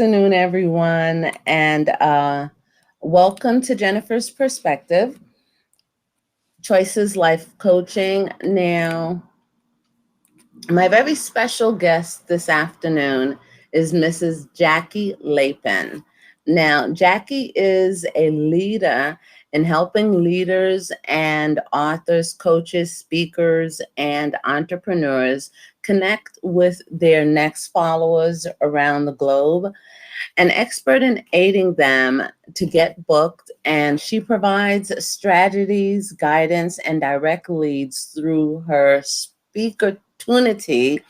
afternoon, everyone, and welcome to Jennifer's Perspective, Choices Life Coaching. Now, my very special guest this afternoon is Mrs. Jackie Lapin. Now, Jackie is a leader in helping leaders and authors, coaches, speakers, and entrepreneurs connect with their next followers around the globe, an expert in aiding them to get booked, and she provides strategies, guidance, and direct leads through her Speakertunity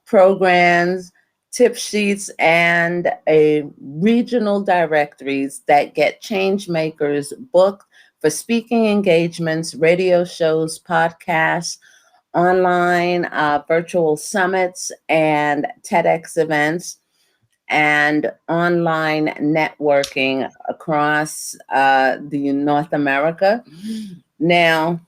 programs, tip sheets, and a regional directories that get change makers booked for speaking engagements, radio shows, podcasts, online virtual summits, and TEDx events, and online networking across the North America. Now,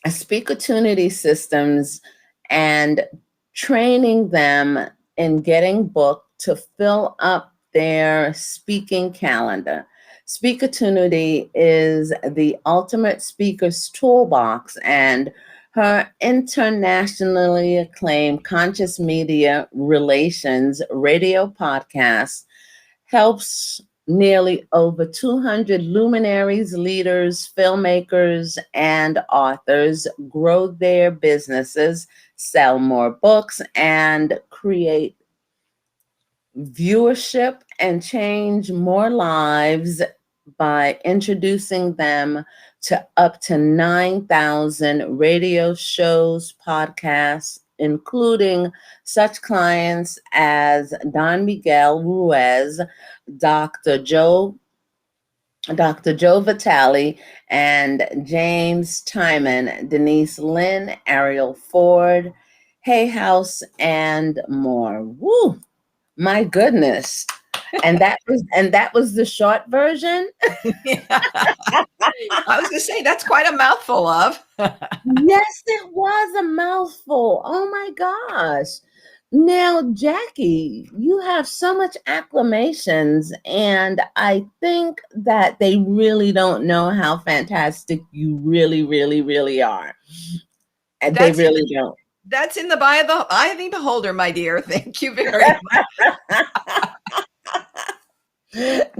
Speakertunity systems and training them in getting booked to fill up their speaking calendar. Speakertunity is the ultimate speaker's toolbox, and her internationally acclaimed conscious media relations radio podcast helps nearly over 200 luminaries, leaders, filmmakers, and authors grow their businesses, sell more books, and create viewership and change more lives by introducing them to up to 9,000 radio shows, podcasts, including such clients as Don Miguel Ruiz, Dr. Joe Vitale, and James Timon, Denise Lynn, Ariel Ford, Hay House, and more. Woo! My goodness. And that was the short version. Yeah. I was going to say that's quite a mouthful of. Yes, it was a mouthful. Oh my gosh. Now, Jackie, you have so much acclamations, and I think that they really don't know how fantastic you really, really, really are. And they That's in really the, don't. that's in the eye of the beholder, my dear. Thank you very much.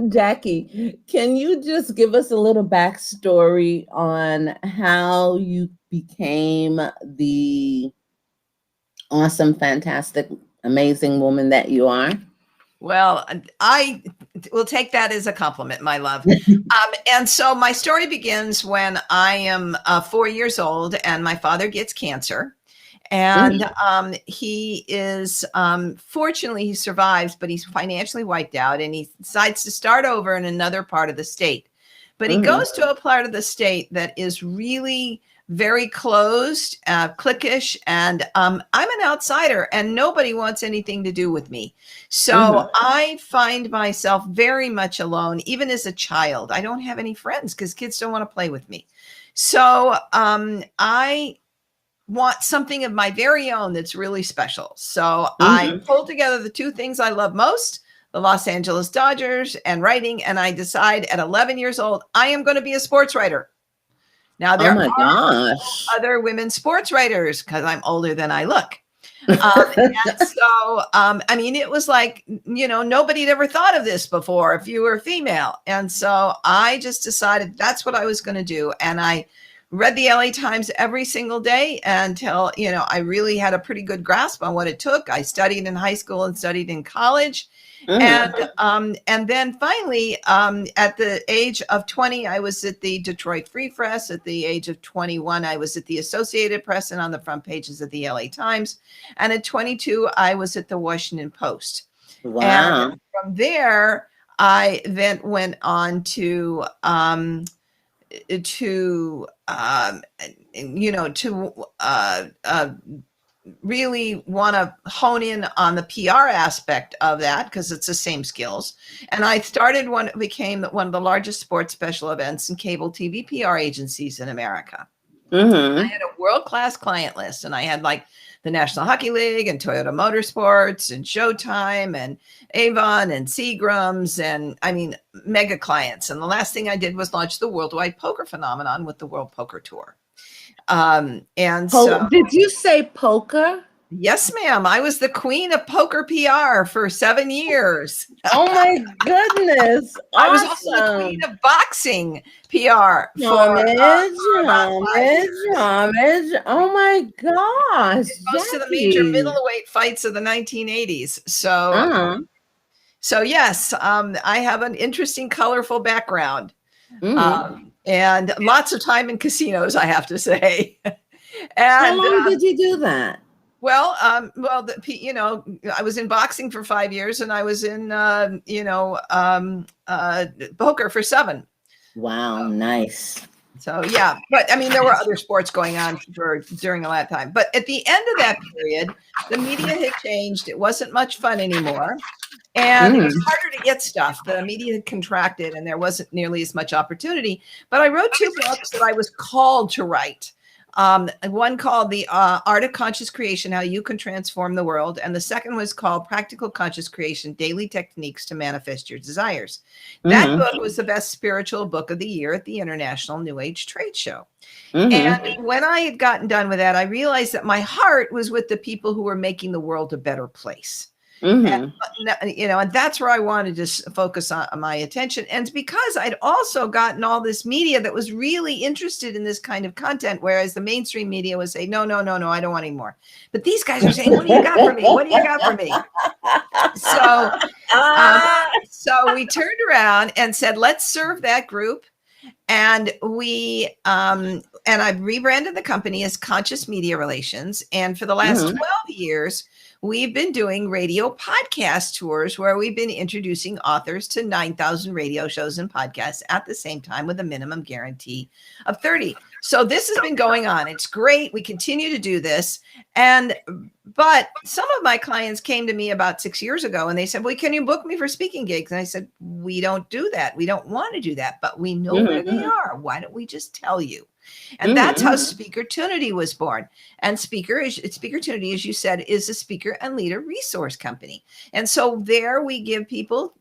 Jackie, can you just give us a little backstory on how you became the awesome, fantastic, amazing woman that you are? Well, I will take that as a compliment, my love. And so my story begins when I am 4 years old and my father gets cancer. And he is, fortunately, he survives, but he's financially wiped out and he decides to start over in another part of the state. But he goes to a part of the state that is really very closed, cliquish, and I'm an outsider and nobody wants anything to do with me. So I find myself very much alone, even as a child. I don't have any friends because kids don't want to play with me. So I want something of my very own that's really special. So I pulled together the two things I love most, the Los Angeles Dodgers and writing, and I decide at 11 years old, I am going to be a sports writer. Now, there are other women sports writers because I'm older than I look. And so, I mean, it was like, nobody had ever thought of this before if you were female. And so I just decided that's what I was going to do. And I read the LA Times every single day until, I really had a pretty good grasp on what it took. I studied in high school and studied in college. And then finally, at the age of 20, I was at the Detroit Free Press. At the age of 21, I was at the Associated Press and on the front pages of the LA Times. And at 22, I was at the Washington Post. Wow. And from there, I then went on to really want to hone in on the PR aspect of that because it's the same skills. And I started became one of the largest sports special events and cable TV PR agencies in America. I had a world-class client list, and I had like the National Hockey League and Toyota Motorsports and Showtime and Avon and Seagram's and I mean, mega clients. And the last thing I did was launch the worldwide poker phenomenon with the World Poker Tour. And so, Did you say poker? yes, ma'am. I was the queen of poker PR for 7 years. Oh my goodness. Awesome. I was also the queen of boxing PR Homage. Oh my gosh. most of the major middleweight fights of the 1980s. So yes, I have an interesting, colorful background. And lots of time in casinos, I have to say. And how long did you do that? Well, I was in boxing for 5 years, and I was in, poker for 7. Wow, nice. So yeah, but I mean, there were other sports going on during all that time. But at the end of that period, the media had changed. It wasn't much fun anymore. And it was harder to get stuff. The media had contracted and there wasn't nearly as much opportunity. But I wrote 2 books that I was called to write. One called The Art of Conscious Creation, How You Can Transform the World. And the second was called Practical Conscious Creation, Daily Techniques to Manifest Your Desires. That book was the best spiritual book of the year at the International New Age Trade Show. And when I had gotten done with that, I realized that my heart was with the people who were making the world a better place. And that's where I wanted to focus on my attention. And because I'd also gotten all this media that was really interested in this kind of content, whereas the mainstream media would say, no, I don't want any more. But these guys are saying, what do you got for me? What do you got for me? So we turned around and said, let's serve that group. And I've rebranded the company as Conscious Media Relations. And for the last 12 years, we've been doing radio podcast tours where we've been introducing authors to 9,000 radio shows and podcasts at the same time with a minimum guarantee of 30. So this has been going on. It's great. We continue to do this. But some of my clients came to me about 6 years ago and they said, well, can you book me for speaking gigs? And I said, we don't do that. We don't want to do that, but we know where they are. Why don't we just tell you? And that's how Speakertunity was born. And Speakertunity, as you said, is a speaker and leader resource company. And so there we give people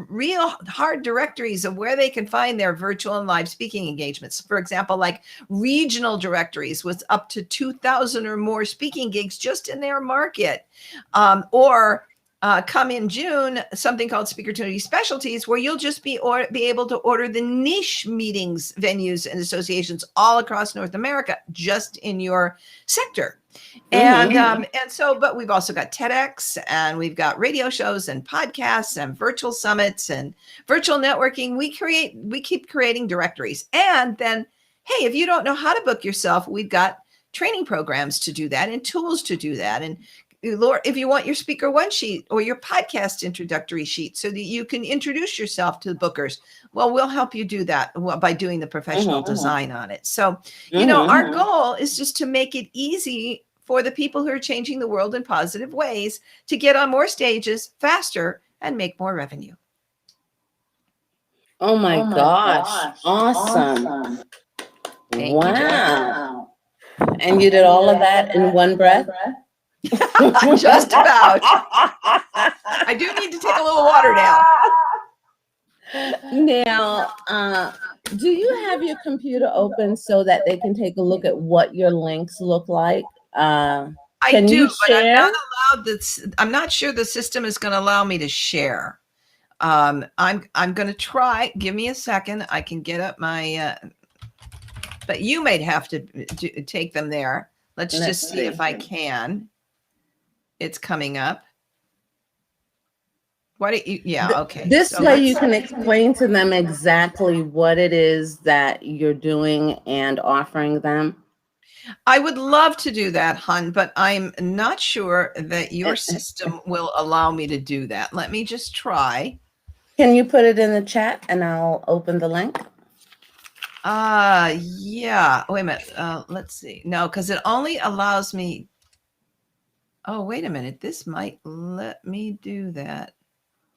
real hard directories of where they can find their virtual and live speaking engagements. For example, like regional directories with up to 2,000 or more speaking gigs just in their market. Come in June, something called Speakertunity Specialties, where you'll just be able to order the niche meetings, venues, and associations all across North America, just in your sector. But we've also got TEDx, and we've got radio shows and podcasts and virtual summits and virtual networking. We keep creating directories. And then, hey, if you don't know how to book yourself, we've got training programs to do that and tools to do that. And if you want your speaker one sheet or your podcast introductory sheet so that you can introduce yourself to the bookers, well, we'll help you do that by doing the professional design on it. So, our goal is just to make it easy for the people who are changing the world in positive ways to get on more stages faster and make more revenue. Oh my gosh. Awesome. Wow. And you did all of that in one breath? Just about. I do need to take a little water now. Now, do you have your computer open so that they can take a look at what your links look like? I do, but I'm not allowed. I'm not sure the system is going to allow me to share. I'm going to try. Give me a second. I can get up my. But you might have to take them there. Let's just see if I can. It's coming up. What do you? Yeah. Okay. This way you can explain to them exactly what it is that you're doing and offering them. I would love to do that, hun, but I'm not sure that your system will allow me to do that. Let me just try. Can you put it in the chat and I'll open the link? Yeah. Wait a minute. Let's see. No, because it only allows me. Oh, wait a minute. This might let me do that.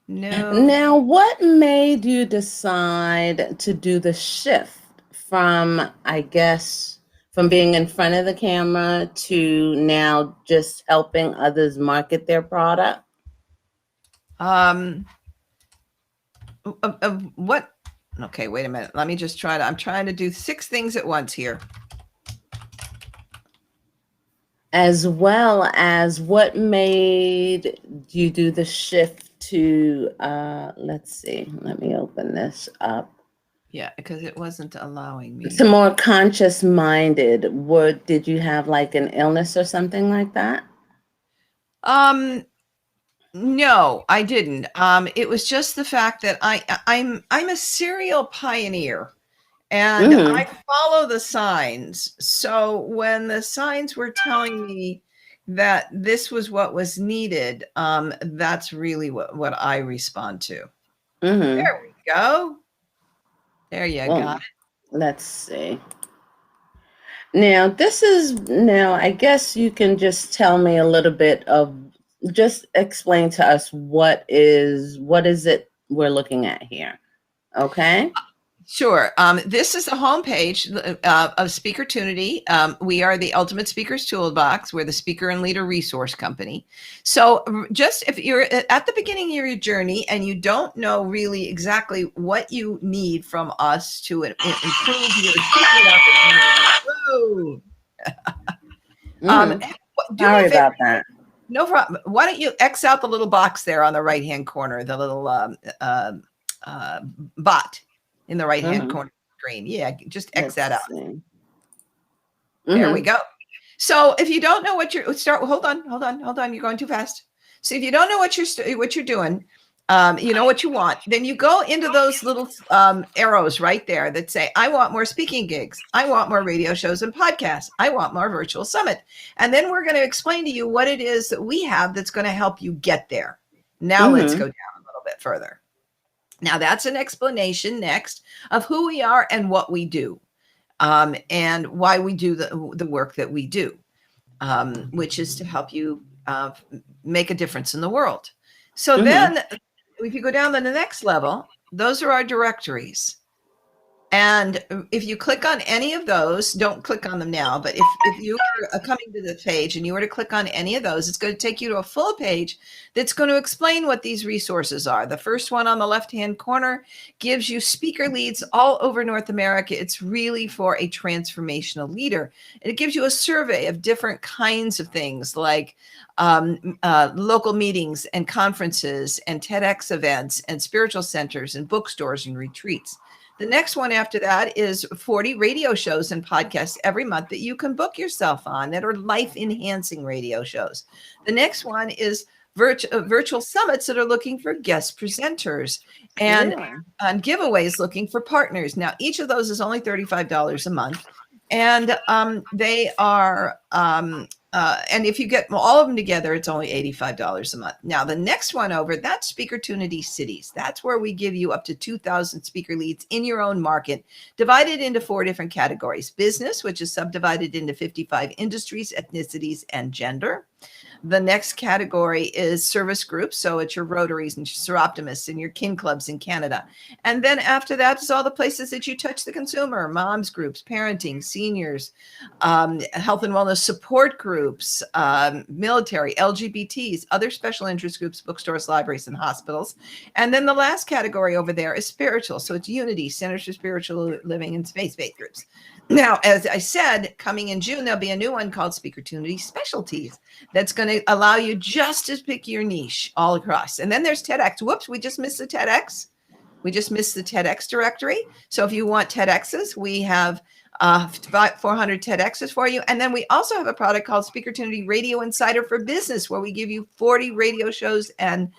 No. Now, what made you decide to do the shift from, I guess, from being in front of the camera to now just helping others market their product? What? Okay, wait a minute. Let me just I'm trying to do 6 things at once here. As well as what made you do the shift to, let's see, let me open this up. Yeah, because it wasn't allowing me. To more conscious minded. What, did you have like an illness or something like that? No, I didn't. It was just the fact that I'm a serial pioneer. And I follow the signs. So when the signs were telling me that this was what was needed, that's really what I respond to. There we go. There you got it. Let's see. Now, I guess you can just tell me a little bit of, just explain to us what is it we're looking at here. Okay. Sure. This is the homepage of Speakertunity. We are the Ultimate Speakers Toolbox. We're the speaker and leader resource company. So just if you're at the beginning of your journey and you don't know really exactly what you need from us to improve your speaking opportunity. Sorry about that. No problem. Why don't you X out the little box there on the right-hand corner, the little bot in the right-hand corner of the screen. Yeah, just X that out. There we go. So if you don't know what you're hold on. You're going too fast. So if you don't know what you're doing, you know what you want, then you go into those little arrows right there that say, I want more speaking gigs. I want more radio shows and podcasts. I want more virtual summit. And then we're going to explain to you what it is that we have that's going to help you get there. Now let's go down a little bit further. Now that's an explanation next of who we are and what we do, and why we do the work that we do, which is to help you make a difference in the world. So then if you go down to the next level, those are our directories. And if you click on any of those, don't click on them now, but if you are coming to the page and you were to click on any of those, it's going to take you to a full page that's going to explain what these resources are. The first one on the left-hand corner gives you speaker leads all over North America. It's really for a transformational leader. And it gives you a survey of different kinds of things like local meetings and conferences and TEDx events and spiritual centers and bookstores and retreats. The next one after that is 40 radio shows and podcasts every month that you can book yourself on that are life-enhancing radio shows. The next one is virtual summits that are looking for guest presenters and giveaways looking for partners. Now, each of those is only $35 a month. And they are, and if you get all of them together, it's only $85 a month. Now, the next one over, that's Speakertunity Cities. That's where we give you up to 2,000 speaker leads in your own market, divided into 4 different categories. Business, which is subdivided into 55 industries, ethnicities, and gender. The next category is service groups. So it's your Rotaries and your Seroptimists and your Kin Clubs in Canada. And then after that is all the places that you touch the consumer, moms groups, parenting, seniors, health and wellness support groups, military, LGBTs, other special interest groups, bookstores, libraries, and hospitals. And then the last category over there is spiritual. So it's Unity, Centers for Spiritual Living, and faith groups. Now, as I said, coming in June, there'll be a new one called Speakertunity Specialties that's going to allow you just to pick your niche all across. And then there's TEDx. Whoops, we just missed the TEDx. We just missed the TEDx directory. So if you want TEDx's, we have 400 TEDx's for you. And then we also have a product called Speakertunity Radio Insider for Business, where we give you 40 radio shows and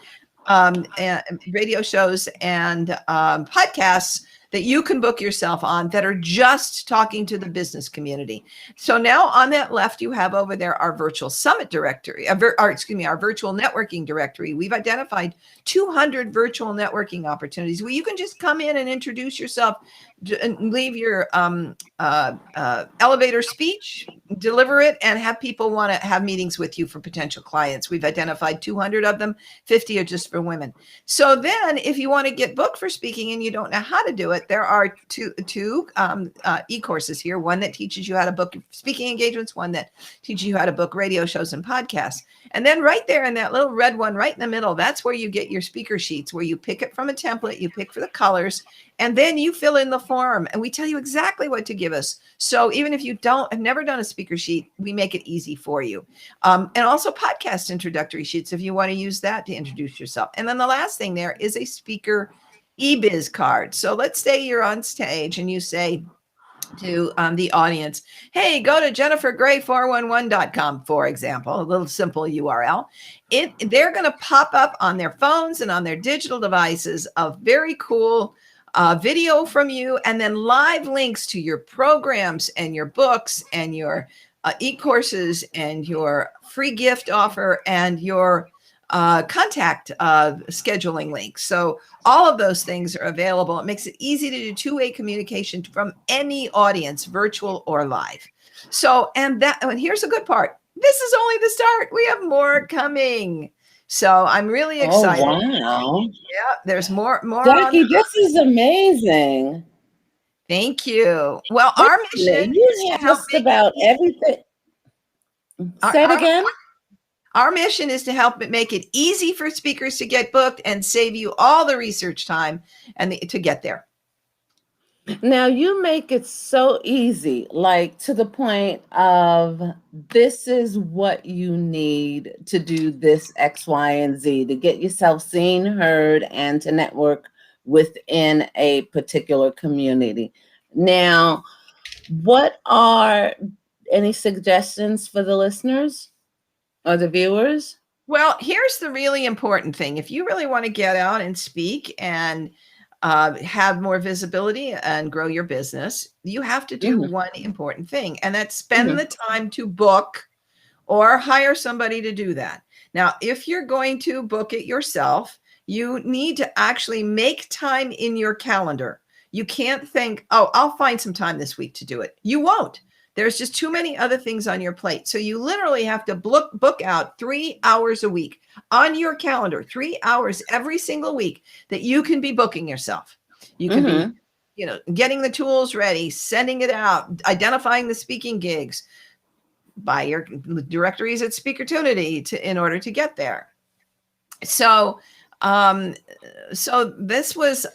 podcasts that you can book yourself on that are just talking to the business community. So now on that left, you have over there our virtual summit directory, our virtual networking directory. We've identified 200 virtual networking opportunities where you can just come in and introduce yourself and leave your elevator speech, deliver it, and have people want to have meetings with you for potential clients. We've identified 200 of them, 50 are just for women. So then if you want to get booked for speaking and you don't know how to do it, there are two e-courses here. One that teaches you how to book speaking engagements, one that teaches you how to book radio shows and podcasts. And then right there in that little red one right in the middle, that's where you get your speaker sheets, where you pick it from a template, you pick for the colors, and then you fill in the form. And we tell you exactly what to give us. So even if you have never done a speaker sheet, we make it easy for you. And also podcast introductory sheets if you want to use that to introduce yourself. And then the last thing there is a speaker eBiz card. So let's say you're on stage and you say to the audience, hey, go to jennifergray411.com, for example, a little simple URL. They're going to pop up on their phones and on their digital devices a very cool video from you, and then live links to your programs and your books and your e-courses and your free gift offer and your contact scheduling links. So all of those things are available. It makes it easy to do two-way communication from any audience, virtual or live. So, and here's a good part. This is only the start. We have more coming. So I'm really excited. Oh, wow. Yeah, there's more. Jackie, this is amazing. Thank you. Well, our mission is to help just about everything. Say it again. Our mission is to help make it easy for speakers to get booked and save you all the research time to get there. Now you make it so easy, like to the point of this is what you need to do this X, Y, and Z to get yourself seen, heard, and to network within a particular community. Now, what are any suggestions for the listeners or the viewers? Well, here's the really important thing. If you really want to get out and speak and have more visibility and grow your business, you have to do one important thing, and that's spend the time to book or hire somebody to do that. Now, if you're going to book it yourself, you need to actually make time in your calendar. You can't think, oh, I'll find some time this week to do it. You won't. There's just too many other things on your plate. So you literally have to book out 3 hours a week on your calendar, 3 hours every single week that you can be booking yourself. You can be, getting the tools ready, sending it out, identifying the speaking gigs, buy your directories at Speakertunity in order to get there. So this was,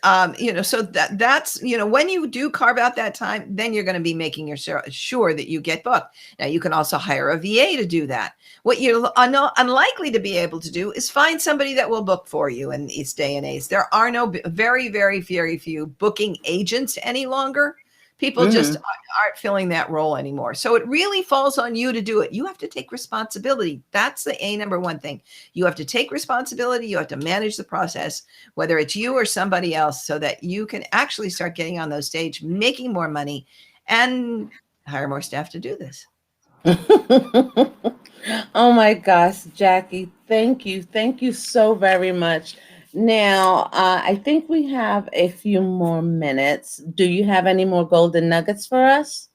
so that's, when you do carve out that time, then you're going to be making sure that you get booked. Now you can also hire a VA to do that. What you're unlikely to be able to do is find somebody that will book for you in this day and age. There are very, very, very few booking agents any longer. People just aren't filling that role anymore. So it really falls on you to do it. You have to take responsibility. That's the number one thing. You have to take responsibility. You have to manage the process, whether it's you or somebody else, so that you can actually start getting on those stage, making more money, and hire more staff to do this. Oh my gosh, Jackie, thank you. Thank you so very much. Now, I think we have a few more minutes. Do you have any more golden nuggets for us?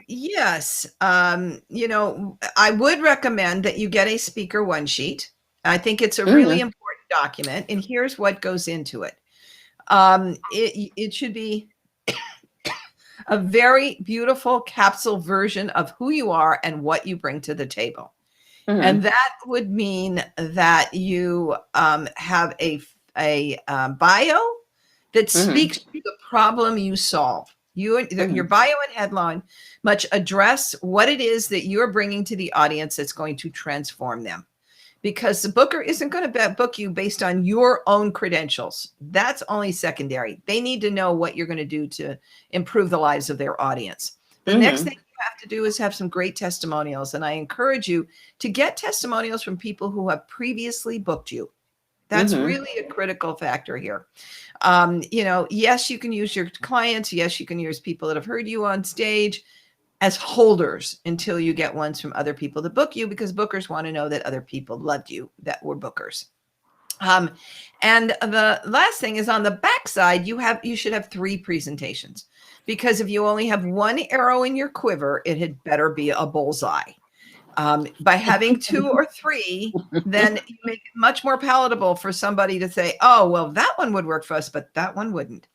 Yes. I would recommend that you get a speaker one sheet. I think it's a really important document, and here's what goes into it. It should be a very beautiful capsule version of who you are and what you bring to the table. And that would mean that you have a bio that speaks to the problem you solve. Your bio and headline must address what it is that you're bringing to the audience that's going to transform them. Because the booker isn't going to book you based on your own credentials. That's only secondary. They need to know what you're going to do to improve the lives of their audience. The next thing you have to do is have some great testimonials. And I encourage you to get testimonials from people who have previously booked you. That's really a critical factor here. Yes, you can use your clients. Yes, you can use people that have heard you on stage as holders until you get ones from other people to book you, because bookers want to know that other people loved you that were bookers. And the last thing is on the backside, you should have 3 presentations, because if you only have one arrow in your quiver, it had better be a bullseye. By having two or three, then you make it much more palatable for somebody to say, oh, well, that one would work for us, but that one wouldn't.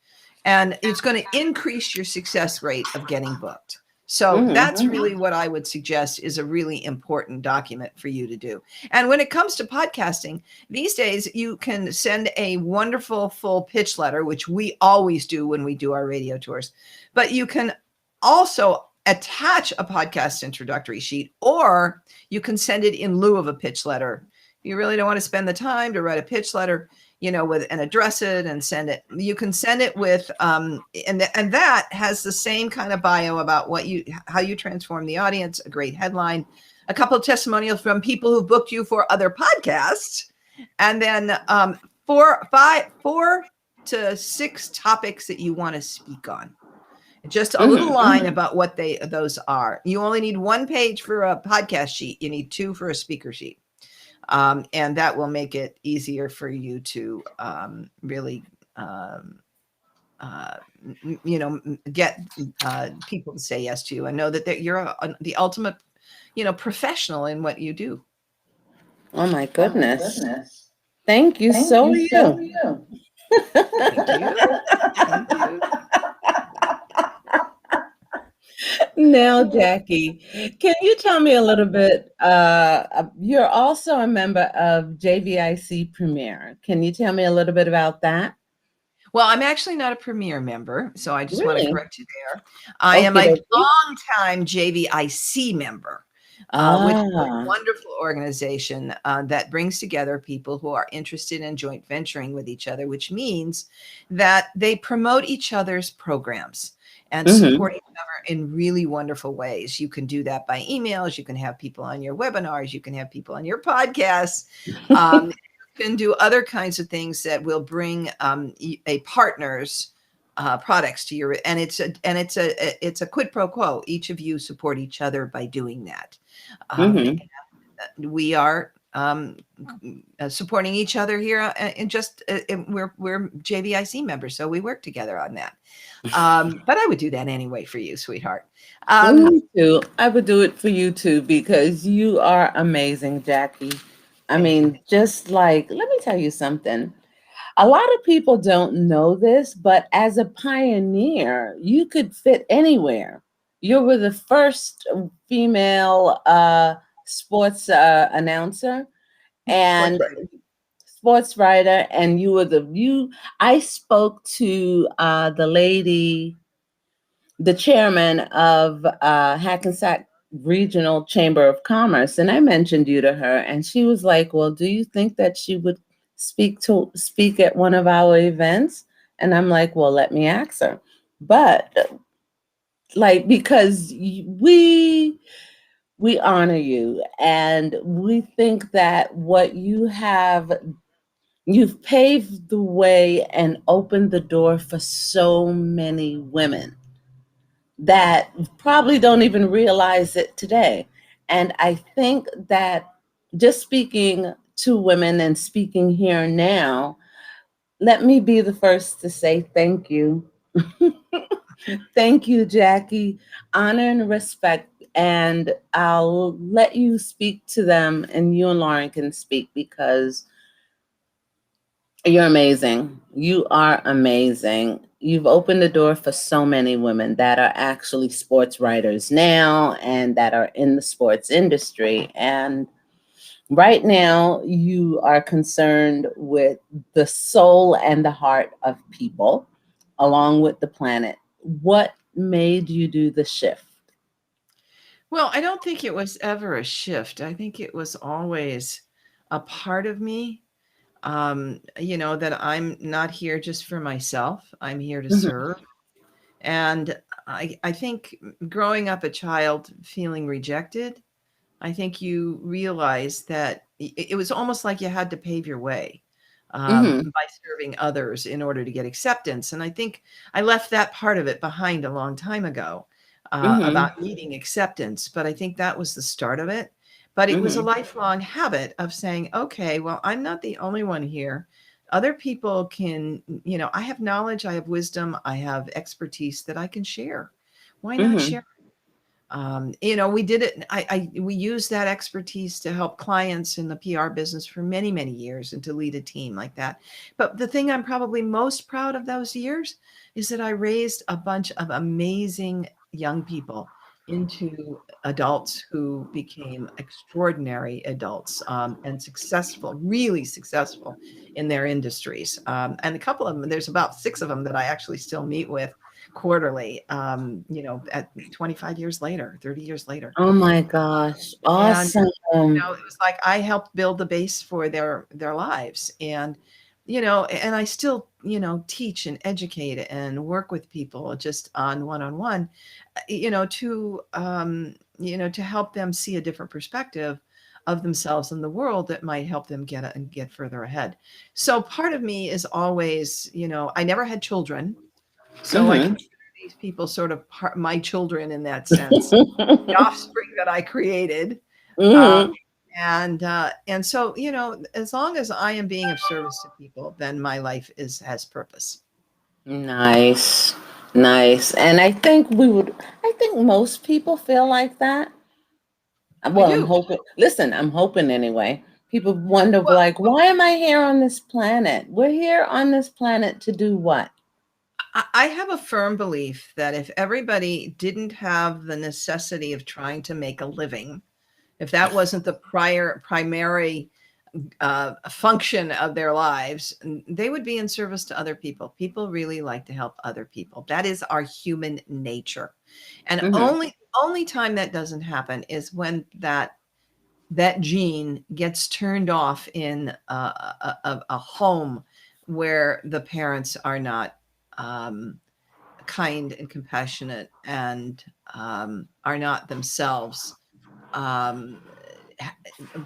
And it's going to increase your success rate of getting booked. So that's really what I would suggest is a really important document for you to do. And when it comes to podcasting, these days you can send a wonderful full pitch letter, which we always do when we do our radio tours. But you can also attach a podcast introductory sheet, or you can send it in lieu of a pitch letter. You really don't want to spend the time to write a pitch letter, with and address it and send it. You can send it with, and that has the same kind of bio about how you transform the audience, a great headline, a couple of testimonials from people who booked you for other podcasts, and then 4 to 6 topics that you want to speak on. Just a little line about what those are. You only need 1 page for a podcast sheet. You need 2 for a speaker sheet. And that will make it easier for you to really, get people to say yes to you and know that you're the ultimate, professional in what you do. Oh my goodness. Thank you. So are you. Thank you. Thank you. Now, Jackie, can you tell me a little bit? You're also a member of JVIC Premier. Can you tell me a little bit about that? Well, I'm actually not a Premier member, so I just want to Really? correct you there. I am a long-time JVIC member, which is a wonderful organization that brings together people who are interested in joint venturing with each other, which means that they promote each other's programs and support each other in really wonderful ways. You can do that by emails. You can have people on your webinars. You can have people on your podcasts. You can do other kinds of things that will bring a partner's products to your, and it's a quid pro quo. Each of you support each other by doing that. We are supporting each other here, and just we're JVIC members, so we work together on that. But I would do that anyway for you, sweetheart. Me too. I would do it for you too, because you are amazing, Jackie. I mean, just like, let me tell you something. A lot of people don't know this, but as a pioneer, you could fit anywhere. You were the first female sports announcer and sports writer, and you were I spoke to the lady, the chairman of Hackensack Regional Chamber of Commerce, and I mentioned you to her, and she was like, well, do you think that she would speak at one of our events? And I'm like, well, let me ask her. But like, because we honor you, and we think that what you have, you've paved the way and opened the door for so many women that probably don't even realize it today. And I think that just speaking to women and speaking here now, let me be the first to say thank you. Thank you, Jackie. Honor and respect. And I'll let you speak to them, and you and Lauren can speak, because you're amazing. You are amazing. You've opened the door for so many women that are actually sports writers now and that are in the sports industry. And right now, you are concerned with the soul and the heart of people, along with the planet. What made you do the shift? Well, I don't think it was ever a shift. I think it was always a part of me, that I'm not here just for myself. I'm here to serve. And I think growing up a child feeling rejected, I think you realize that it was almost like you had to pave your way by serving others in order to get acceptance. And I think I left that part of it behind a long time ago about needing acceptance. But I think that was the start of it. But it was a lifelong habit of saying, okay, well, I'm not the only one here. Other people can, I have knowledge, I have wisdom, I have expertise that I can share. Why not share? We did it. We used that expertise to help clients in the PR business for many, many years and to lead a team like that. But the thing I'm probably most proud of those years is that I raised a bunch of amazing young people into adults who became extraordinary adults, and successful, really successful in their industries. And a couple of them, there's about 6 of them that I actually still meet with quarterly, at 25 years later, 30 years later. Oh my gosh. And Awesome. it was like I helped build the base for their lives. And I still, teach and educate and work with people just on one-on-one, to help them see a different perspective of themselves and the world that might help them get further ahead. So part of me is always, I never had children, so I Hmm. consider these people sort of my children in that sense, the offspring that I created. Um, Hmm. and so, as long as I am being of service to people, then my life has purpose. Nice. Nice. And I think most people feel like that. We Well, I'm do. hoping, listen, I'm hoping anyway. People wonder, Well, like, why am I here on this planet? We're here on this planet to do what? I have a firm belief that if everybody didn't have the necessity of trying to make a living, if that wasn't the primary function of their lives, they would be in service to other people. People really like to help other people. That is our human nature. And Hmm. only time that doesn't happen is when that gene gets turned off in a home where the parents are not um, kind and compassionate and are not themselves um,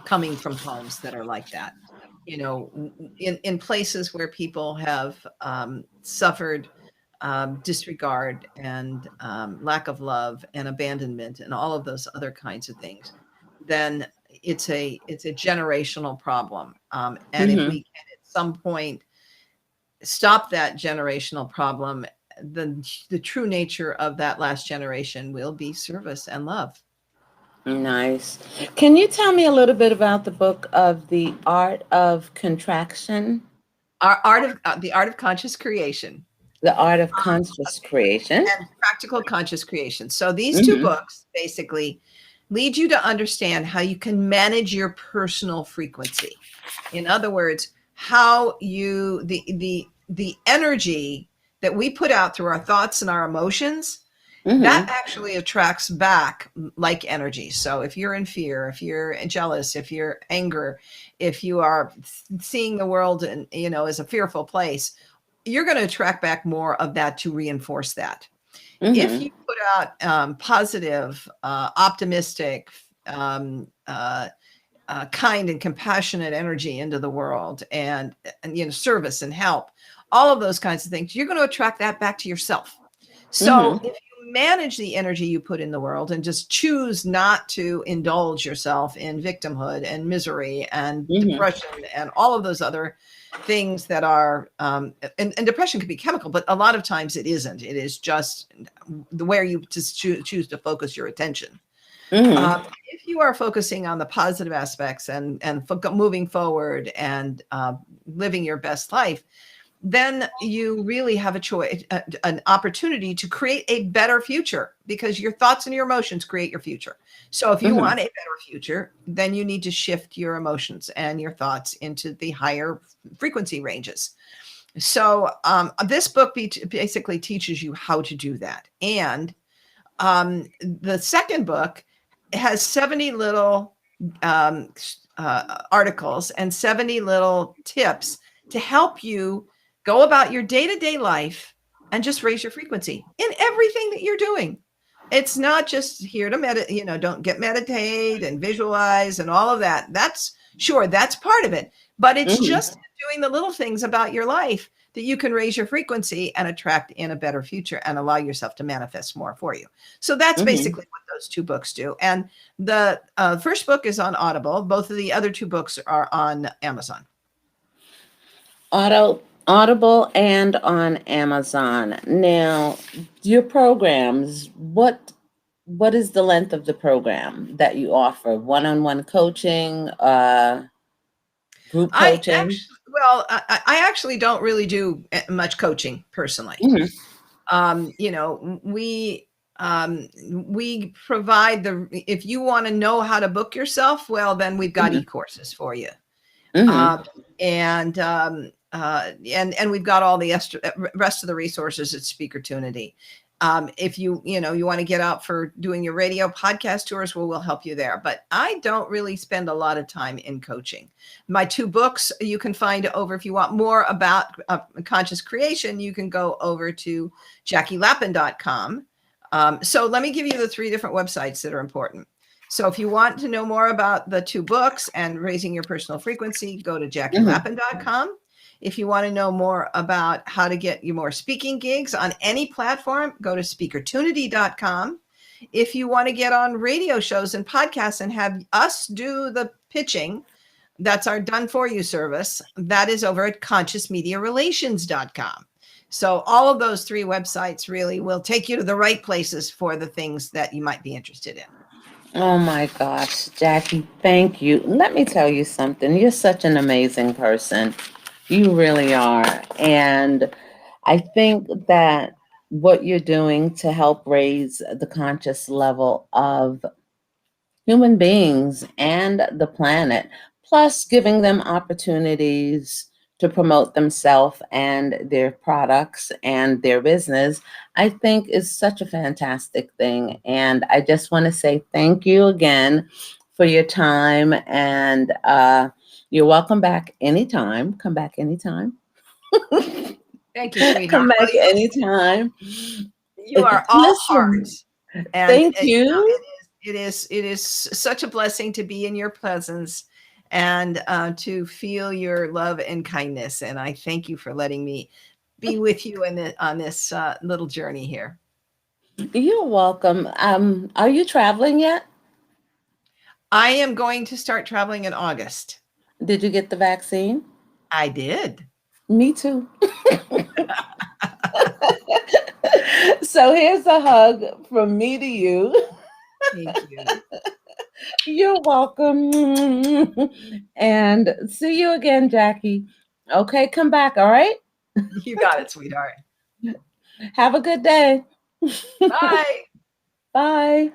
coming from homes that are like that. In places where people have suffered disregard and lack of love and abandonment and all of those other kinds of things, then it's a generational problem. And if Hmm. we can at some point stop that generational problem, the true nature of that last generation will be service and love. Nice. Can you tell me a little bit about the book of The Art of Contraction? The art of conscious creation The Art of Conscious Creation. and practical conscious creation. So these two Hmm. books basically lead you to understand how you can manage your personal frequency. In other words, how the energy that we put out through our thoughts and our emotions, that Hmm. actually attracts back like energy. So if you're in fear, if you're jealous, if you're anger, if you are seeing the world and as a fearful place, you're going to attract back more of that to reinforce that. If Hmm. you put out positive, optimistic, um, uh, kind and compassionate energy into the world, and service and help, all of those kinds of things, you're going to attract that back to yourself. So Hmm. if you manage the energy you put in the world and just choose not to indulge yourself in victimhood and misery and Hmm. depression and all of those other things that are, and depression can be chemical, but a lot of times it isn't. It is just the where you just choose to focus your attention. Hmm. If you are focusing on the positive aspects and moving forward and living your best life, then you really have a choice, an opportunity to create a better future, because your thoughts and your emotions create your future. So if you Hmm. want a better future, then you need to shift your emotions and your thoughts into the higher frequency ranges. So this book basically teaches you how to do that. And the second book has 70 little um, articles and 70 little tips to help you go about your day-to-day life and just raise your frequency in everything that you're doing. It's not just here to meditate, don't get meditate and visualize and all of that. That's sure, that's part of it. But it's Hmm. just doing the little things about your life that you can raise your frequency and attract in a better future and allow yourself to manifest more for you. So that's Hmm. basically what those two books do. And the first book is on Audible. Both of the other two books are on Amazon. Audible and on Amazon. Now, your programs, what what is the length of the program that you offer? One-on-one coaching, group I coaching? actually, well, I actually don't really do much coaching personally. Mhm, You know, we provide the, if you want to know how to book yourself, well, then we've got mhm, e-courses for you. mhm, Um, and we've got all the extra, rest of the resources at Speakertunity. If you want to get out for doing your radio podcast tours, we'll help you there. But I don't really spend a lot of time in coaching. My two books you can find over, if you want more about conscious creation, you can go over to JackieLappin.com. So let me give you the three different websites that are important. So if you want to know more about the two books and raising your personal frequency, go to mhm. JackieLappin.com. If you want to know more about how to get you more speaking gigs on any platform, go to speakertunity.com. If you want to get on radio shows and podcasts and have us do the pitching, that's our done for you service. That is over at consciousmediarelations.com. So all of those three websites really will take you to the right places for the things that you might be interested in. Oh my gosh, Jackie, thank you. Let me tell you something. You're such an amazing person. You really are. And I think that what you're doing to help raise the conscious level of human beings and the planet, plus giving them opportunities to promote themselves and their products and their business, I think is such a fantastic thing. And I just want to say thank you again for your time. And you're welcome back anytime. Come back anytime. Thank you, sweetheart. Come Well, back anytime. you are all Listen, hearts, and thank you. it is such a blessing to be in your presence and to feel your love and kindness. And I thank you for letting me be with you on this little journey here. You're welcome. Are you traveling yet? I am going to start traveling in August. Did you get the vaccine? I did. Me too. So here's a hug from me to you. Thank you. You're welcome. And see you again, Jackie. Okay, come back, all right? You got it, sweetheart. Have a good day. Bye. Bye.